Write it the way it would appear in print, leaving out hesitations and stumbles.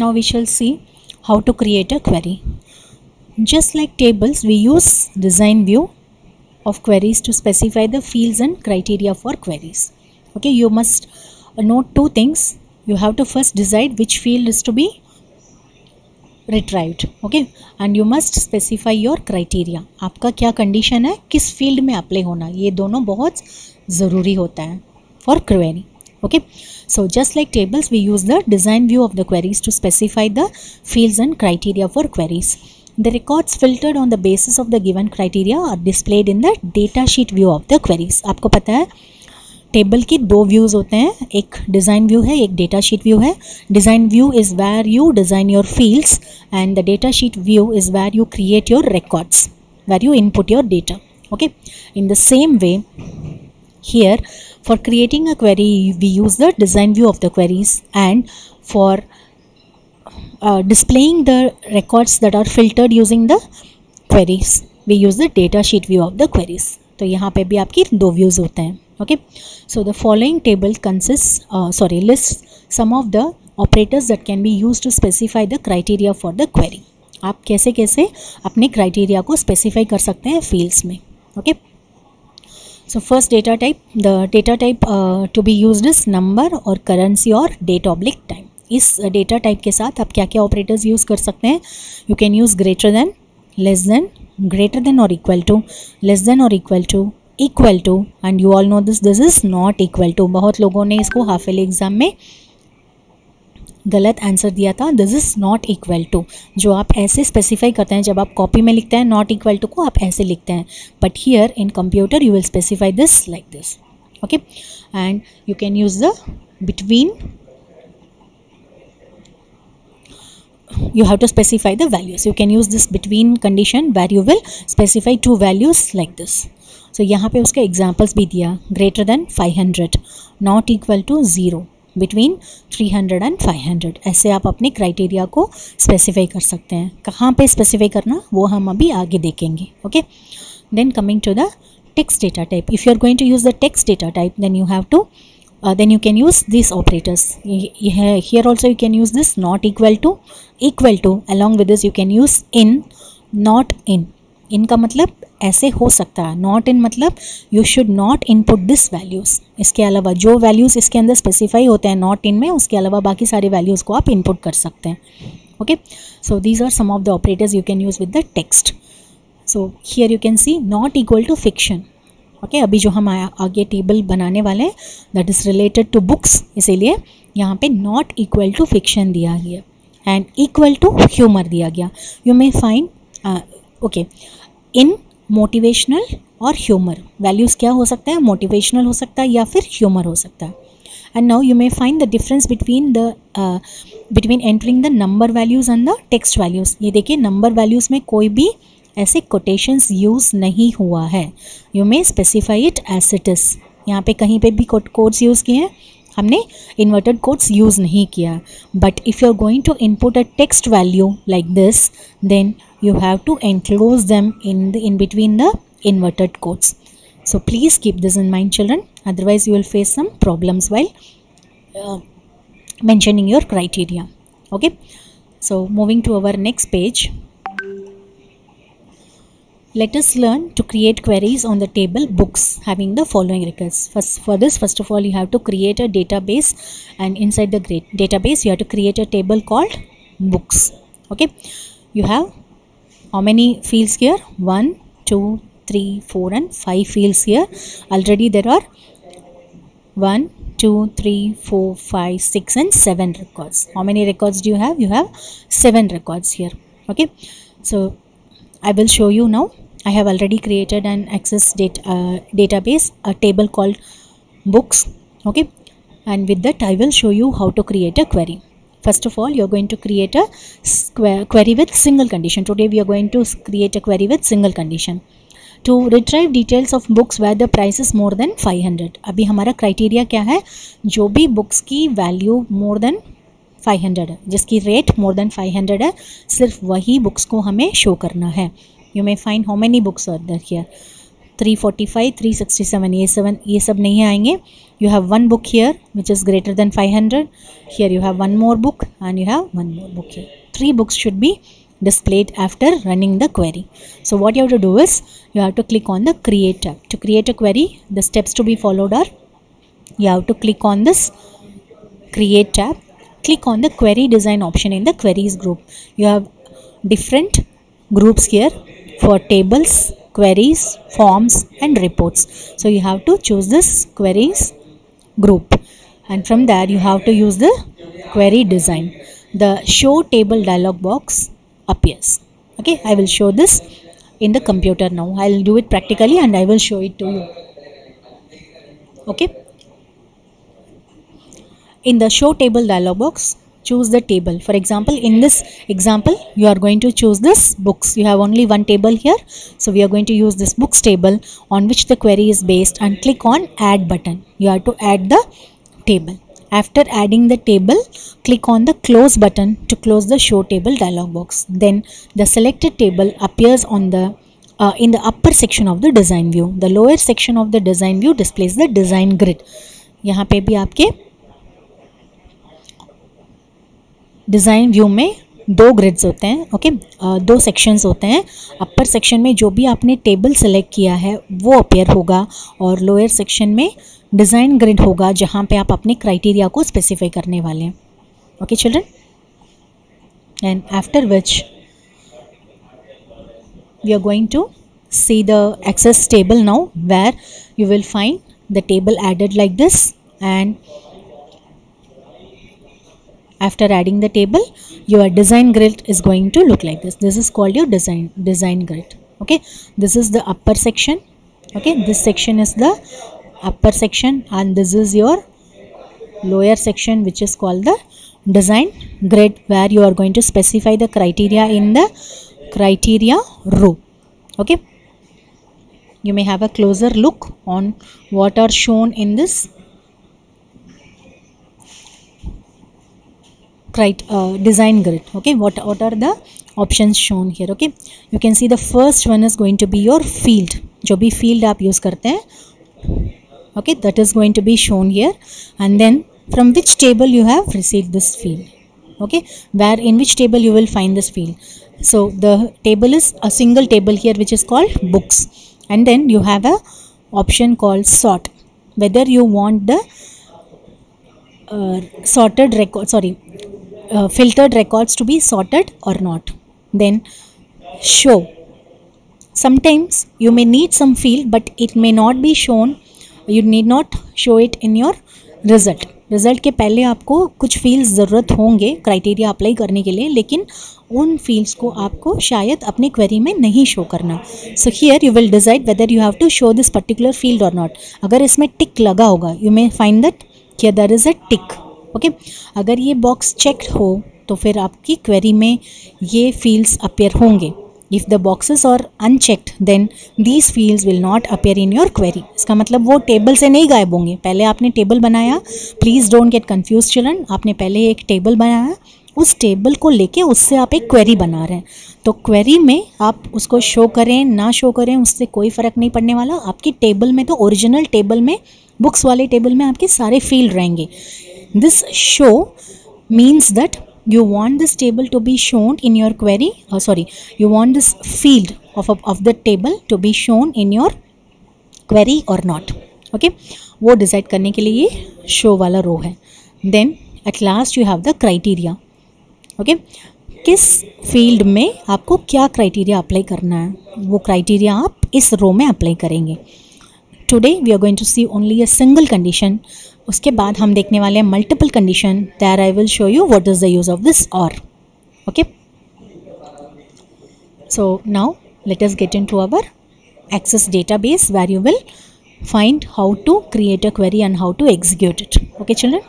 Now we shall see how to create a query. Just like tables, we use design view of queries to specify the fields and criteria for queries. Okay, you must note two things. You have to first decide which field is to be retrieved. Okay, and you must specify your criteria. आपका क्या condition है, किस field में apply होना, ये दोनों बहुत ज़रूरी होता है for query. Okay, so just like tables, we use the design view of the queries to specify the fields and criteria for queries. The records filtered on the basis of the given criteria are displayed in the data sheet view of the queries. आपको पता है table की दो views होते हैं, एक design view है, एक डेटा शीट व्यू है. Design view is where you design your fields and the data sheet view is where you create your records, where you input your data. Okay, in the same way here for creating a query we use the design view of the queries, and for displaying the records that are filtered using the queries we use the data sheet view of the queries. तो यहाँ पे भी आपकी दो views होते हैं. Okay, so the following table lists some of the operators that can be used to specify the criteria for the query. आप कैसे कैसे अपने criteria को specify कर सकते हैं fields में. Okay, so first data type, the data type to be used is number or currency or date/time. इस data type के साथ आप क्या क्या operators use कर सकते हैं. You can use greater than, less than, greater than or equal to, less than or equal to, and you all know this is not equal to. बहुत लोगों ने इसको हाफ ईयरली एग्जाम में गलत answer दिया था. This is not equal to, जो आप ऐसे स्पेसिफाई करते हैं, जब आप कॉपी में लिखते हैं नॉट इक्वल टू को आप ऐसे लिखते हैं, but here in computer you will specify this like this. Okay, and you can use the between, you have to specify the values. You can use this between condition where you will specify two values like this. So यहाँ पे उसके examples भी दिया, greater than 500, not equal to 0, between 300 and 500. ऐसे आप अपने criteria को specify कर सकते हैं. कहाँ पे specify करना वो हम अभी आगे देखेंगे. Okay, then coming to the text data type. If you are going to use the text data type, then you have to then you can use these operators. Here also you can use this not equal to, equal to. Along with this you can use in, not in. in का मतलब ऐसे हो सकता है, not in मतलब you should not input this values. इसके अलावा जो values इसके अंदर specify होते हैं not in में, उसके अलावा बाकी सारे values को आप input कर सकते हैं. Okay, so these are some of the operators you can use with the text. So here you can see not equal to fiction. Okay, अभी जो हम आगे टेबल बनाने वाले हैं that is related to books, इसीलिए यहाँ पे नॉट इक्वल टू फिक्शन दिया गया एंड इक्वल टू ह्यूमर दिया गया. You may find okay in motivational और ह्यूमर वैल्यूज़ क्या हो सकता है, मोटिवेशनल हो सकता है या फिर ह्यूमर हो सकता है. And now you may find the difference between entering the number values and the text values. ये देखिए नंबर वैल्यूज़ में कोई भी ऐसे कोटेशंस यूज़ नहीं हुआ है. You may specify it as it is. यहाँ पे कहीं पे भी कोड्स यूज़ किए हैं, हमने इन्वर्टेड कोड्स यूज़ नहीं किया. But if you are going to input a text value like this, then you have to enclose them in between the inverted quotes. So please keep this in mind, children, otherwise you will face some problems while mentioning your criteria. Okay, so moving to our next page, let us learn to create queries on the table books having the following records. First of all, you have to create a database, and inside the database you have to create a table called books. Okay, you have how many fields here? 1, 2, 3, 4 and 5 fields here. Already there are 1, 2, 3, 4, 5, 6 and 7 records. How many records do you have? You have 7 records here. Okay, so I will show you now. I have already created an Access database, a table called books. Okay, and with that I will show you how to create a query. First of all, you are going to create a query with single condition. Today we are going to create a query with single condition. To retrieve details of books where the price is more than 500. अभी हमारा criteria क्या है? जो भी books की value more than 500 है, जिसकी rate more than 500 है, सिर्फ वही books को हमें show करना है. You may find how many books are there here? 345, 367, ये सब नहीं आएंगे. You have one book here which is greater than 500. Here you have one more book and you have one more book here. 3 books should be displayed after running the query. So what you have to do is you have to click on the create tab. To create a query, the steps to be followed are you have to click on this create tab, click on the query design option in the queries group. You have different groups here for tables, queries, forms and reports. So you have to choose this queries group and from there you have to use the query design. The show table dialog box appears. Okay, I will show this in the computer now. I will do it practically and I will show it to you. Okay, in the show table dialog box, choose the table. For example, in this example you are going to choose this books. You have only one table here, so we are going to use this books table on which the query is based and click on add button. You have to add the table. After adding the table, click on the close button to close the show table dialog box. Then the selected table appears on the in the upper section of the design view. The lower section of the design view displays the design grid. यहाँ पे भी आपके design view में 2 grids होते हैं. Okay, 2 sections होते हैं. अपर section में जो भी आपने टेबल सेलेक्ट किया है वो अपेयर होगा और लोअर सेक्शन में डिज़ाइन ग्रिड होगा जहाँ पे आप अपने क्राइटेरिया को स्पेसिफाई करने वाले हैं. Okay children, and after which we are going to see the access table now, where you will find the table added like this, and after adding the table your design grid is going to look like this. This is called your design grid. Okay, this is the upper section. Okay, this section is the upper section and this is your lower section which is called the design grid, where you are going to specify the criteria in the criteria row. Okay, you may have a closer look on what are shown in this design grid. Okay, what are the options shown here? Okay, you can see the first one is going to be your field. जो भी field आप use करते हैं, okay, that is going to be shown here, and then from which table you have received this field. Okay, where in which table you will find this field. So the table is a single table here which is called books, and then you have a option called sort, whether you want the filtered records to be sorted or not. Then show, sometimes you may need some field but it may not be shown. You need not show it in your result के पहले आपको कुछ fields ज़रूरत होंगे criteria apply करने के लिए, लेकिन उन फील्ड्स को आपको शायद अपनी क्वेरी में नहीं शो करना. So here you will decide whether you have to show this particular field or not. अगर इसमें टिक लगा होगा, you may find that here there is a tick. Okay, अगर ये बॉक्स चेक्ड हो तो फिर आपकी क्वेरी में ये फील्ड्स अपीयर होंगे. If the boxes are unchecked, then these fields will not appear in your query. इसका मतलब वो टेबल से नहीं गायब होंगे. पहले आपने टेबल बनाया, please don't get confuse children. आपने पहले एक टेबल बनाया, उस टेबल को लेके उससे आप एक क्वेरी बना रहे हैं. तो क्वेरी में आप उसको शो करें ना शो करें उससे कोई फ़र्क नहीं पड़ने वाला. आपकी टेबल में तो ओरिजिनल टेबल में, बुक्स वाले टेबल में आपके सारे फील्ड रहेंगे. This show means that you want this table to be shown in your query, you want this field of the table to be shown in your query or not. Okay, वो decide करने के लिए ये show वाला row है. Then at last you have the criteria. Okay, किस field में आपको क्या क्राइटेरिया अप्लाई करना है, वो क्राइटेरिया आप इस रो में अप्लाई करेंगे. Today we are going to see only a single condition. उसके बाद हम देखने वाले हैं multiple condition. There I will show you what is the use of this or. Okay, so now let us get into our Access database, where you will find how to create a query and how to execute it. Okay children.